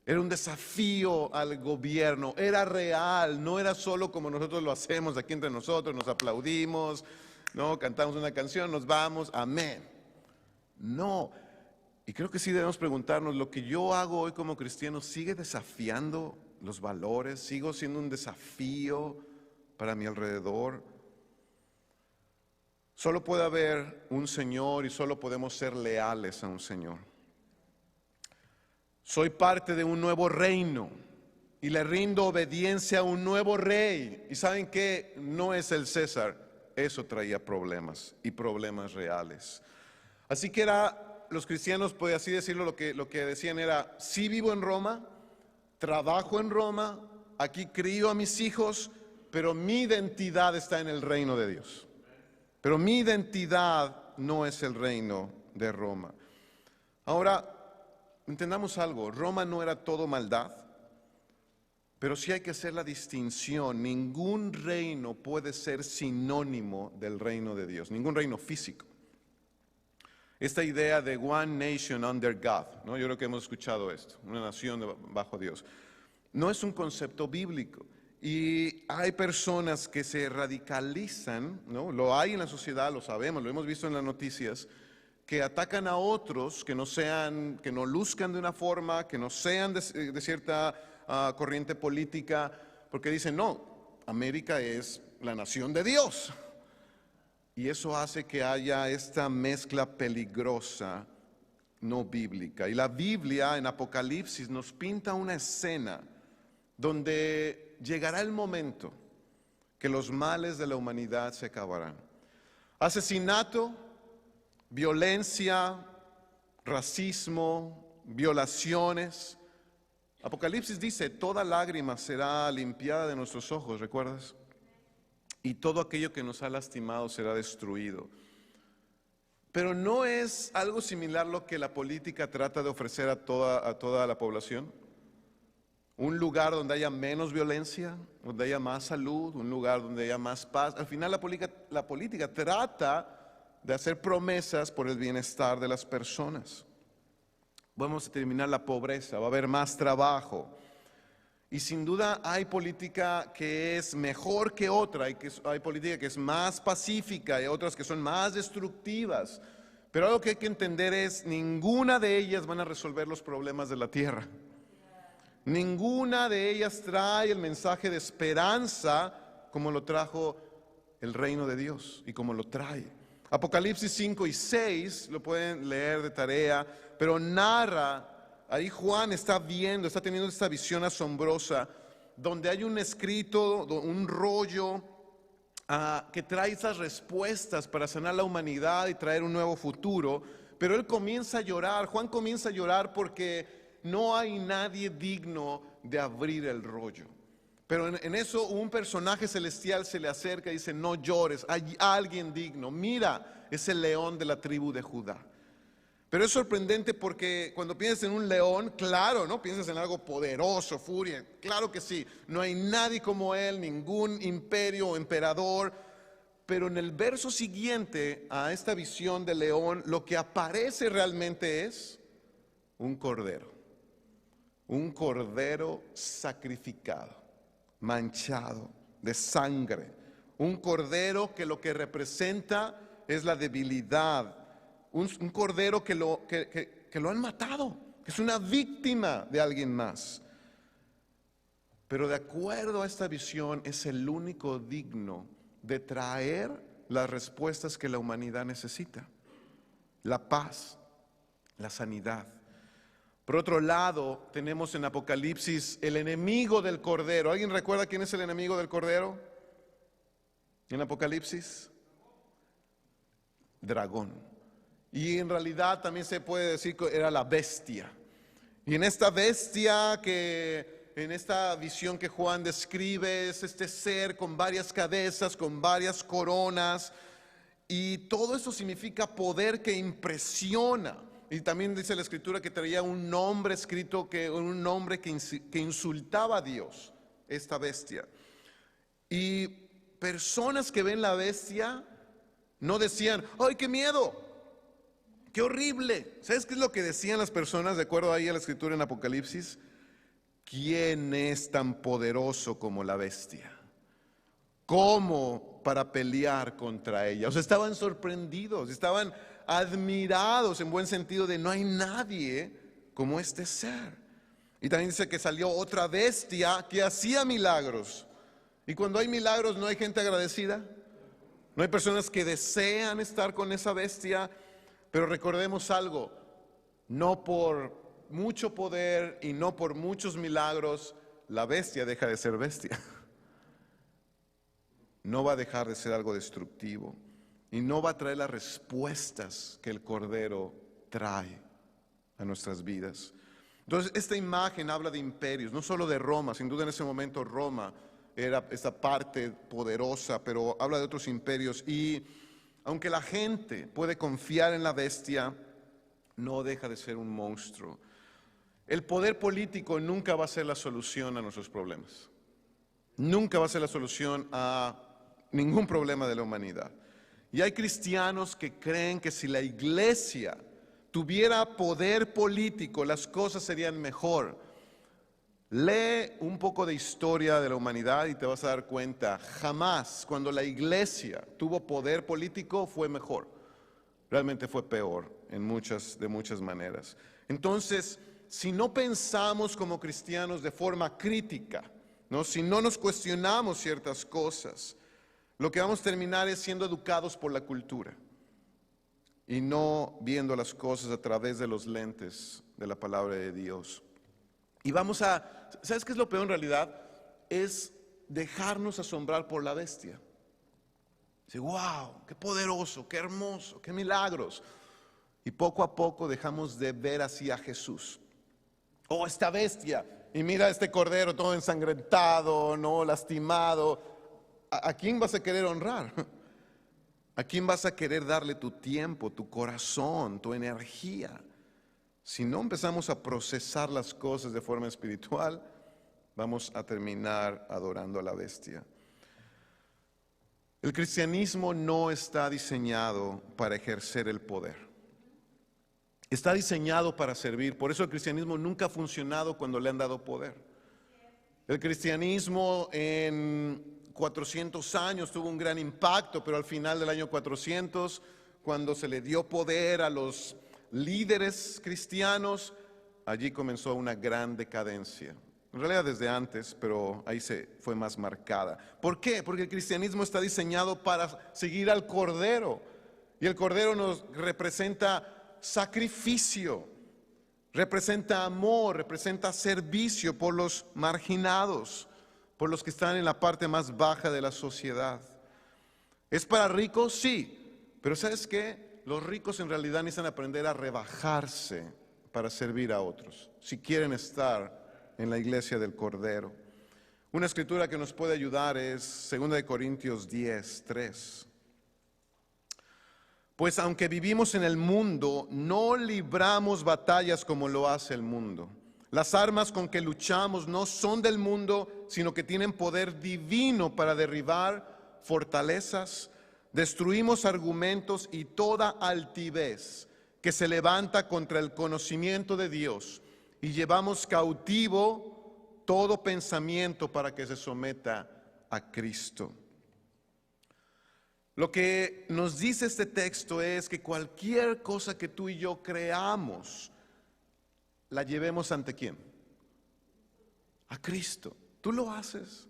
Era un desafío al gobierno, era real, no era solo como nosotros lo hacemos aquí entre nosotros, nos aplaudimos, ¿no? Cantamos una canción, nos vamos, amén. No, y creo que sí debemos preguntarnos, ¿lo que yo hago hoy como cristiano sigue desafiando los valores? ¿Sigo siendo un desafío para mi alrededor? Solo puede haber un Señor y solo podemos ser leales a un Señor. Soy parte de un nuevo reino y le rindo obediencia a un nuevo rey. ¿Y saben qué? No es el César. Eso traía problemas y problemas reales. Así que los cristianos, pues así decirlo, lo que decían era, sí vivo en Roma, trabajo en Roma, aquí crío a mis hijos, pero mi identidad está en el reino de Dios. Pero mi identidad no es el reino de Roma. Ahora, entendamos algo, Roma no era todo maldad, pero sí hay que hacer la distinción. Ningún reino puede ser sinónimo del reino de Dios, ningún reino físico. Esta idea de one nation under God, ¿no? Yo creo que hemos escuchado esto, una nación bajo Dios. No es un concepto bíblico. Y hay personas que se radicalizan, ¿no? Lo hay en la sociedad, lo sabemos, lo hemos visto en las noticias, que atacan a otros que no luzcan de una forma, que no sean de cierta corriente política, porque dicen, no, América es la nación de Dios. Y eso hace que haya esta mezcla peligrosa, no bíblica. Y la Biblia en Apocalipsis nos pinta una escena donde llegará el momento que los males de la humanidad se acabarán. Asesinato, violencia, racismo, violaciones. Apocalipsis dice, toda lágrima será limpiada de nuestros ojos, ¿recuerdas? Y todo aquello que nos ha lastimado será destruido. Pero ¿no es algo similar lo que la política trata de ofrecer a toda la población? Un lugar donde haya menos violencia, donde haya más salud, un lugar donde haya más paz. Al final la política trata de hacer promesas por el bienestar de las personas. Vamos a terminar la pobreza, va a haber más trabajo. Y sin duda hay política que es mejor que otra, hay política que es más pacífica y otras que son más destructivas. Pero algo que hay que entender es, ninguna de ellas van a resolver los problemas de la tierra. Ninguna de ellas trae el mensaje de esperanza como lo trajo el reino de Dios y como lo trae. Apocalipsis 5 y 6, lo pueden leer de tarea, pero narra. Ahí Juan está teniendo esta visión asombrosa, donde hay un escrito, un rollo que trae esas respuestas para sanar la humanidad y traer un nuevo futuro. Pero él comienza a llorar, Juan comienza a llorar porque no hay nadie digno de abrir el rollo. Pero en eso un personaje celestial se le acerca y dice, no llores, hay alguien digno. Mira, es el león de la tribu de Judá. Pero es sorprendente porque cuando piensas en un león, claro, ¿no? Piensas en algo poderoso, furia, claro que sí. No hay nadie como él, ningún imperio o emperador. Pero en el verso siguiente a esta visión del león, lo que aparece realmente es un cordero sacrificado, manchado de sangre. Un cordero que lo que representa es la debilidad. Un cordero que lo han matado, que es una víctima de alguien más. Pero de acuerdo a esta visión, es el único digno de traer las respuestas que la humanidad necesita. La paz, la sanidad. Por otro lado, tenemos en Apocalipsis el enemigo del Cordero. ¿Alguien recuerda quién es el enemigo del Cordero? En Apocalipsis, dragón. Y en realidad también se puede decir que era la bestia. Y en esta bestia en esta visión que Juan describe, es este ser con varias cabezas, con varias coronas. Y todo eso significa poder que impresiona. Y también dice la Escritura que traía un nombre escrito, un nombre que insultaba a Dios, esta bestia. Y personas que ven la bestia no decían, ¡ay, qué miedo! ¡Qué horrible! ¿Sabes qué es lo que decían las personas de acuerdo ahí a la Escritura en Apocalipsis? ¿Quién es tan poderoso como la bestia? ¿Cómo para pelear contra ella? O sea, estaban sorprendidos, estaban admirados en buen sentido de no hay nadie como este ser. Y también dice que salió otra bestia que hacía milagros. Y cuando hay milagros, ¿no hay gente agradecida? ¿No hay personas que desean estar con esa bestia? Pero recordemos algo, no por mucho poder y no por muchos milagros, la bestia deja de ser bestia. No va a dejar de ser algo destructivo y no va a traer las respuestas que el Cordero trae a nuestras vidas. Entonces, esta imagen habla de imperios, no solo de Roma. Sin duda en ese momento Roma era esta parte poderosa, pero habla de otros imperios. Y aunque la gente puede confiar en la bestia, no deja de ser un monstruo. El poder político nunca va a ser la solución a nuestros problemas. Nunca va a ser la solución a ningún problema de la humanidad. Y hay cristianos que creen que si la iglesia tuviera poder político, las cosas serían mejor. Lee un poco de historia de la humanidad y te vas a dar cuenta, jamás cuando la iglesia tuvo poder político fue mejor. Realmente fue peor de muchas maneras. Entonces, si no pensamos como cristianos de forma crítica, ¿no? Si no nos cuestionamos ciertas cosas, lo que vamos a terminar es siendo educados por la cultura y no viendo las cosas a través de los lentes de la palabra de Dios. Y ¿sabes qué es lo peor en realidad? Es dejarnos asombrar por la bestia. Dice, wow, qué poderoso, qué hermoso, qué milagros. Y poco a poco dejamos de ver así a Jesús. Oh, esta bestia. Y mira este cordero todo ensangrentado, no lastimado. ¿A quién vas a querer honrar? ¿A quién vas a querer darle tu tiempo, tu corazón, tu energía? Si no empezamos a procesar las cosas de forma espiritual, vamos a terminar adorando a la bestia. El cristianismo no está diseñado para ejercer el poder. Está diseñado para servir. Por eso el cristianismo nunca ha funcionado cuando le han dado poder. El cristianismo en 400 años tuvo un gran impacto, pero al final del año 400, cuando se le dio poder a los líderes cristianos, allí comenzó una gran decadencia. En realidad desde antes, pero ahí se fue más marcada. ¿Por qué? Porque el cristianismo está diseñado para seguir al Cordero. Y el Cordero nos representa sacrificio, representa amor, representa servicio por los marginados, por los que están en la parte más baja de la sociedad. ¿Es para ricos? Sí, pero ¿sabes qué? Los ricos en realidad necesitan aprender a rebajarse para servir a otros, si quieren estar en la iglesia del Cordero. Una escritura que nos puede ayudar es 2 Corintios 10:3. Pues aunque vivimos en el mundo, no libramos batallas como lo hace el mundo. Las armas con que luchamos no son del mundo, sino que tienen poder divino para derribar fortalezas. Destruimos argumentos y toda altivez que se levanta contra el conocimiento de Dios y llevamos cautivo todo pensamiento para que se someta a Cristo. Lo que nos dice este texto es que cualquier cosa que tú y yo creamos, la llevemos ante ¿quién? A Cristo. ¿Tú lo haces?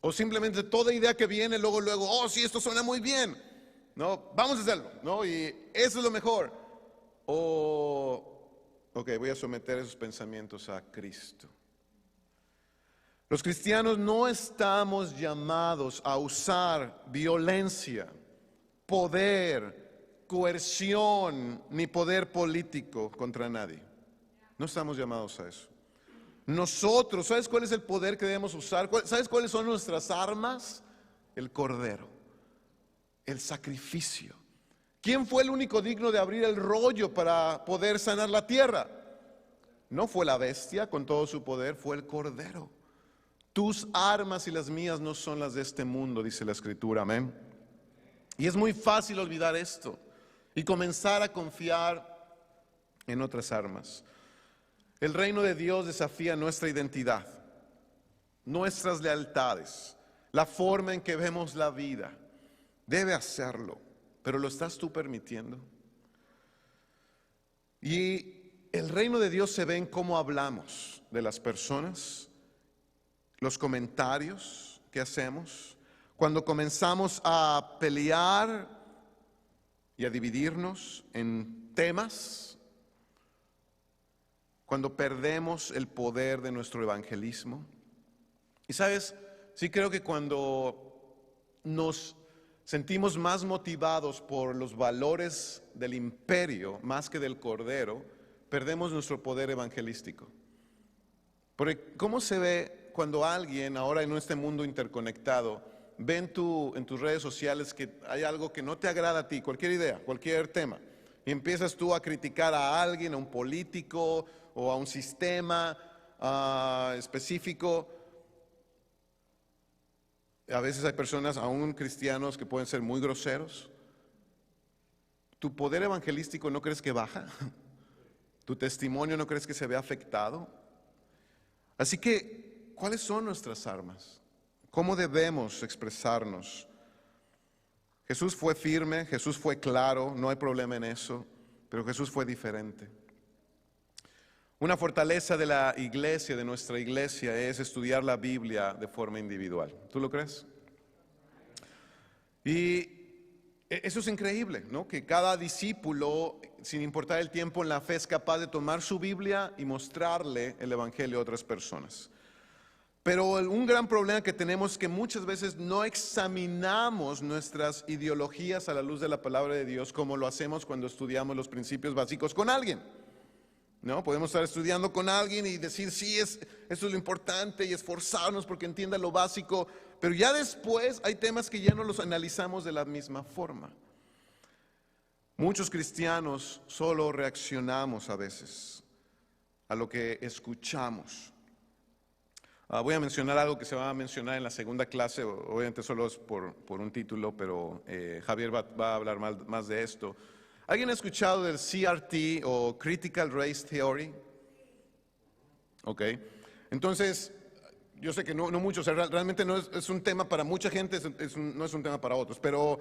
O simplemente toda idea que viene, luego, oh, sí, esto suena muy bien. No, vamos a hacerlo, ¿no? Y eso es lo mejor. O, ok, voy a someter esos pensamientos a Cristo. Los cristianos no estamos llamados a usar violencia, poder, coerción, ni poder político contra nadie. No estamos llamados a eso. Nosotros, ¿sabes cuál es el poder que debemos usar? ¿Sabes cuáles son nuestras armas? El cordero, el sacrificio. ¿Quién fue el único digno de abrir el rollo para poder sanar la tierra? No fue la bestia con todo su poder, fue el cordero. Tus armas y las mías no son las de este mundo, dice la Escritura, amén. Y es muy fácil olvidar esto y comenzar a confiar en otras armas. El reino de Dios desafía nuestra identidad, nuestras lealtades, la forma en que vemos la vida. Debe hacerlo, pero ¿lo estás tú permitiendo? Y el reino de Dios se ve en cómo hablamos de las personas, los comentarios que hacemos, cuando comenzamos a pelear y a dividirnos en temas, cuando perdemos el poder de nuestro evangelismo. Y sabes, sí creo que cuando nos sentimos más motivados por los valores del imperio más que del cordero, perdemos nuestro poder evangelístico. Porque ¿cómo se ve cuando alguien ahora en este mundo interconectado ve en tus redes sociales que hay algo que no te agrada a ti, cualquier idea, cualquier tema, y empiezas tú a criticar a alguien, a un político o a un sistema específico? A veces hay personas, aún cristianos, que pueden ser muy groseros. ¿Tu poder evangelístico no crees que baja? ¿Tu testimonio no crees que se ve afectado? Así que, ¿cuáles son nuestras armas? ¿Cómo debemos expresarnos? Jesús fue firme, Jesús fue claro, no hay problema en eso, pero Jesús fue diferente. Una fortaleza de la iglesia, de nuestra iglesia, es estudiar la Biblia de forma individual. ¿Tú lo crees? Y eso es increíble, ¿no? Que cada discípulo, sin importar el tiempo en la fe, es capaz de tomar su Biblia y mostrarle el Evangelio a otras personas. Pero un gran problema que tenemos es que muchas veces no examinamos nuestras ideologías a la luz de la palabra de Dios como lo hacemos cuando estudiamos los principios básicos con alguien. ¿No? Podemos estar estudiando con alguien y decir, sí, eso es lo importante y esforzarnos porque entienda lo básico, pero ya después hay temas que ya no los analizamos de la misma forma. Muchos cristianos solo reaccionamos a veces a lo que escuchamos. Voy a mencionar algo que se va a mencionar en la segunda clase, obviamente solo es por un título, pero Javier va a hablar más de esto. ¿Alguien ha escuchado del CRT o Critical Race Theory? Ok. Entonces, yo sé que no muchos, realmente no es un tema para mucha gente, no es un tema para otros, pero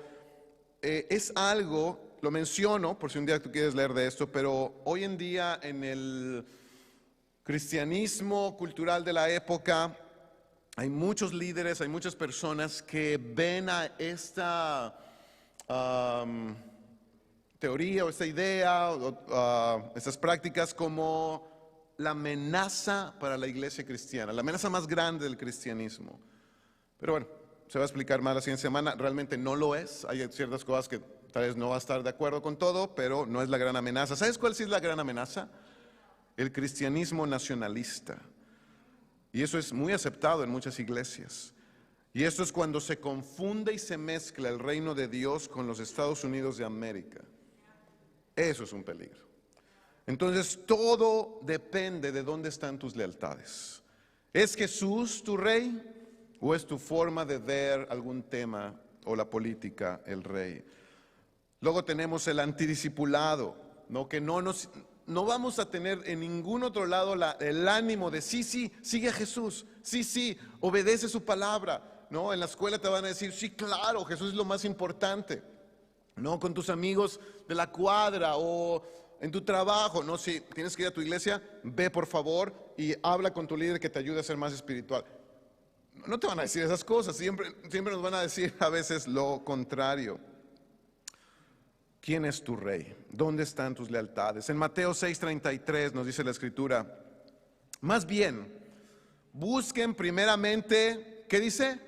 es algo, lo menciono por si un día tú quieres leer de esto, pero hoy en día en el cristianismo cultural de la época hay muchos líderes, hay muchas personas que ven a esta teoría o esta idea, estas prácticas como la amenaza para la iglesia cristiana, la amenaza más grande del cristianismo. Pero bueno, se va a explicar más la siguiente semana, realmente no lo es, hay ciertas cosas que tal vez no va a estar de acuerdo con todo, pero no es la gran amenaza. ¿Sabes cuál sí es la gran amenaza? El cristianismo nacionalista. Y eso es muy aceptado en muchas iglesias. Y esto es cuando se confunde y se mezcla el reino de Dios con los Estados Unidos de América. Eso es un peligro. Entonces todo depende de dónde están tus lealtades. ¿Es Jesús tu rey o es tu forma de ver algún tema o la política el rey? Luego tenemos el antidiscipulado, ¿no? Que no vamos a tener en ningún otro lado el ánimo de sí, sigue a Jesús, sí, obedece su palabra. ¿no? En la escuela te van a decir, sí, claro, Jesús es lo más importante, ¿no? Con tus amigos de la cuadra o en tu trabajo, ¿no? Si tienes que ir a tu iglesia, ve por favor y habla con tu líder que te ayude a ser más espiritual. No te van a decir esas cosas, siempre nos van a decir a veces lo contrario. ¿Quién es tu rey? ¿Dónde están tus lealtades? En Mateo 6:33 nos dice la Escritura, más bien, busquen primeramente, ¿qué dice?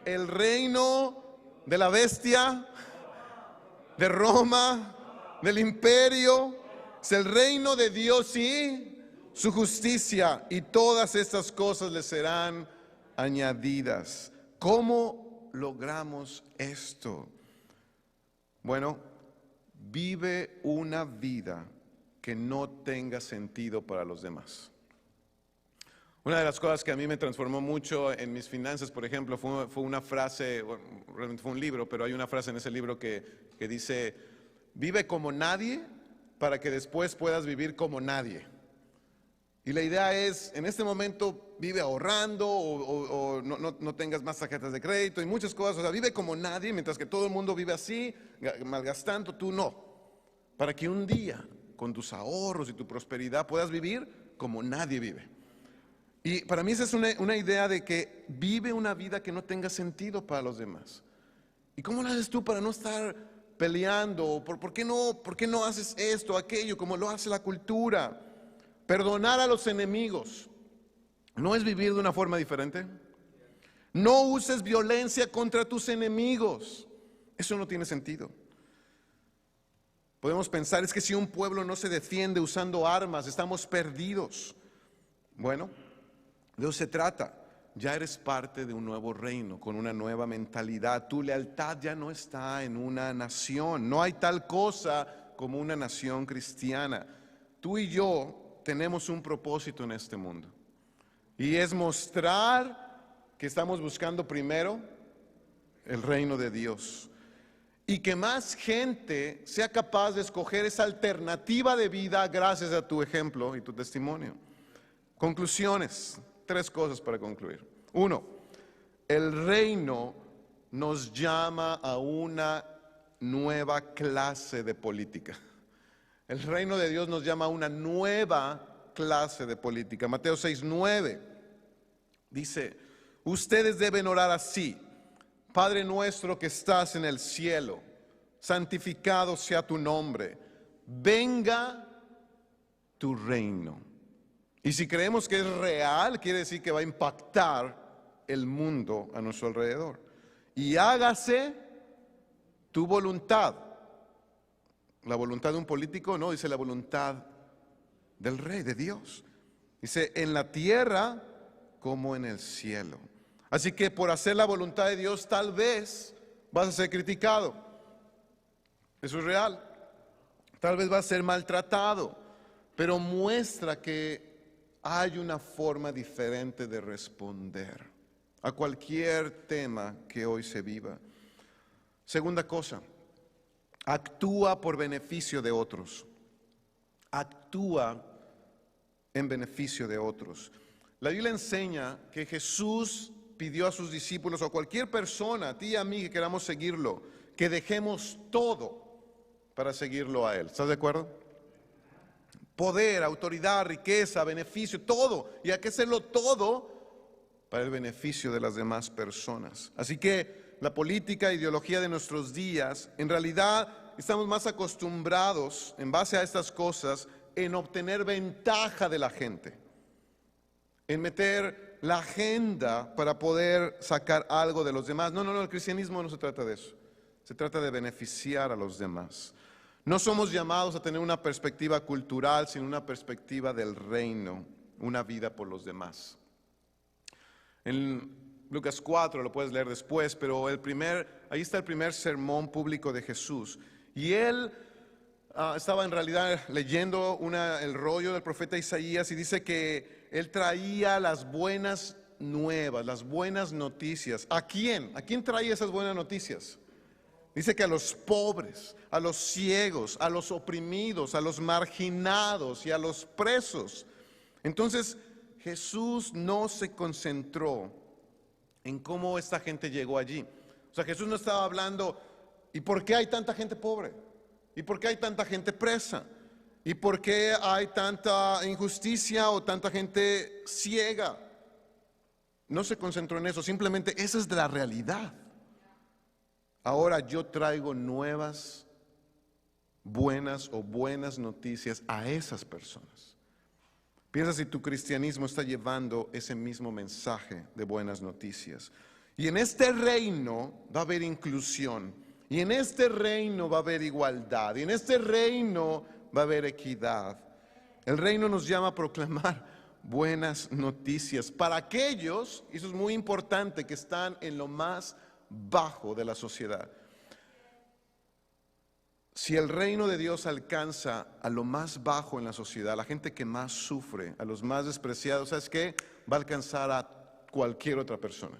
El reino de la bestia, de Roma, del imperio, es el reino de Dios y su justicia, y todas estas cosas les serán añadidas. ¿Cómo logramos esto? Bueno, vive una vida que no tenga sentido para los demás. Una de las cosas que a mí me transformó mucho en mis finanzas, por ejemplo, fue una frase, bueno, realmente fue un libro, pero hay una frase en ese libro que dice, vive como nadie para que después puedas vivir como nadie. Y la idea es, en este momento vive ahorrando o no tengas más tarjetas de crédito y muchas cosas. O sea, vive como nadie, mientras que todo el mundo vive así, malgastando, tú no. Para que un día, con tus ahorros y tu prosperidad, puedas vivir como nadie vive. Y para mí esa es una idea de que vive una vida que no tenga sentido para los demás. ¿Y cómo lo haces tú para no estar peleando? ¿Por qué no haces esto, aquello, como lo hace la cultura? Perdonar a los enemigos, ¿no es vivir de una forma diferente? No uses violencia contra tus enemigos. Eso no tiene sentido. Podemos pensar, es que si un pueblo no se defiende usando armas, estamos perdidos. Bueno, de eso se trata. Ya eres parte de un nuevo reino, con una nueva mentalidad. Tu lealtad ya no está en una nación. No hay tal cosa como una nación cristiana. Tú y yo tenemos un propósito en este mundo y es mostrar que estamos buscando primero el reino de Dios y que más gente sea capaz de escoger esa alternativa de vida gracias a tu ejemplo y tu testimonio. Conclusiones, 3 cosas para concluir. 1, el reino nos llama a una nueva clase de política. El reino de Dios nos llama a una nueva clase de política. Mateo 6:9 dice, ustedes deben orar así, Padre nuestro que estás en el cielo, santificado sea tu nombre, venga tu reino. Y si creemos que es real, quiere decir que va a impactar el mundo a nuestro alrededor. Y hágase tu voluntad. La voluntad de un político, no, dice la voluntad del Rey, de Dios. Dice, en la tierra como en el cielo. Así que por hacer la voluntad de Dios, tal vez vas a ser criticado. Eso es real. Tal vez vas a ser maltratado, pero muestra que hay una forma diferente de responder a cualquier tema que hoy se viva. Segunda cosa, actúa por beneficio de otros. Actúa en beneficio de otros. La Biblia enseña que Jesús pidió a sus discípulos o a cualquier persona, a ti y a mí que queramos seguirlo, que dejemos todo para seguirlo a Él. ¿Estás de acuerdo? Poder, autoridad, riqueza, beneficio, todo. Y hay que hacerlo todo para el beneficio de las demás personas. Así que la política, ideología de nuestros días, en realidad estamos más acostumbrados, en base a estas cosas, en obtener ventaja de la gente, en meter la agenda para poder sacar algo de los demás. No, el cristianismo no se trata de eso. Se trata de beneficiar a los demás. No somos llamados a tener una perspectiva cultural, sino una perspectiva del reino, una vida por los demás. En Lucas 4, lo puedes leer después, pero ahí está el primer sermón público de Jesús. Y él estaba en realidad leyendo el rollo del profeta Isaías y dice que él traía las buenas nuevas, las buenas noticias. ¿A quién? ¿A quién traía esas buenas noticias? Dice que a los pobres, a los ciegos, a los oprimidos, a los marginados y a los presos. Entonces Jesús no se concentró en cómo esta gente llegó allí. O sea, Jesús no estaba hablando, ¿y por qué hay tanta gente pobre? ¿Y por qué hay tanta gente presa? ¿Y por qué hay tanta injusticia o tanta gente ciega? No se concentró en eso, simplemente esa es la realidad. Ahora yo traigo nuevas, buenas noticias a esas personas. Piensa si tu cristianismo está llevando ese mismo mensaje de buenas noticias. Y en este reino va a haber inclusión, y en este reino va a haber igualdad, y en este reino va a haber equidad. El reino nos llama a proclamar buenas noticias para aquellos, y eso es muy importante, que están en lo más bajo de la sociedad. Si el reino de Dios alcanza a lo más bajo en la sociedad, a la gente que más sufre, a los más despreciados, ¿sabes qué? Va a alcanzar a cualquier otra persona.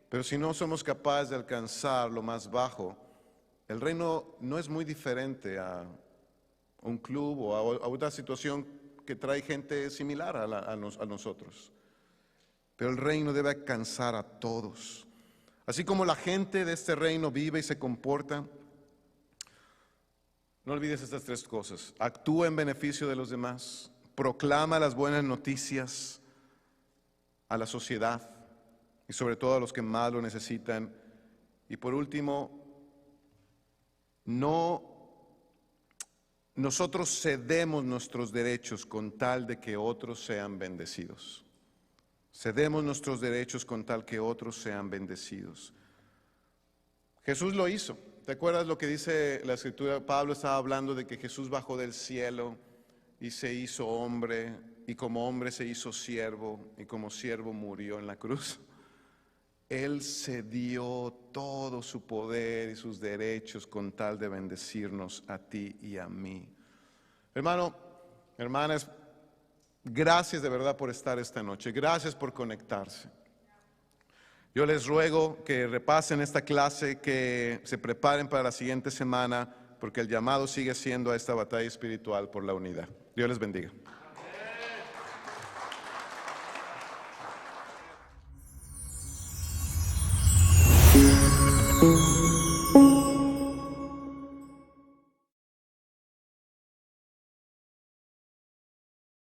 Pero si no somos capaces de alcanzar lo más bajo, el reino no es muy diferente a un club o a otra situación que trae gente similar a nosotros. Pero el reino debe alcanzar a todos. Así como la gente de este reino vive y se comporta, no olvides estas tres cosas: actúa en beneficio de los demás, proclama las buenas noticias a la sociedad y sobre todo a los que más lo necesitan, y por último, nosotros cedemos nuestros derechos con tal de que otros sean bendecidos. Cedemos nuestros derechos con tal que otros sean bendecidos. Jesús lo hizo. ¿Te acuerdas lo que dice la Escritura? Pablo estaba hablando de que Jesús bajó del cielo y se hizo hombre, y como hombre se hizo siervo, y como siervo murió en la cruz. Él cedió todo su poder y sus derechos con tal de bendecirnos a ti y a mí. Hermano, hermanas, gracias de verdad por estar esta noche. Gracias por conectarse. Yo les ruego que repasen esta clase, que se preparen para la siguiente semana, porque el llamado sigue siendo a esta batalla espiritual por la unidad. Dios les bendiga.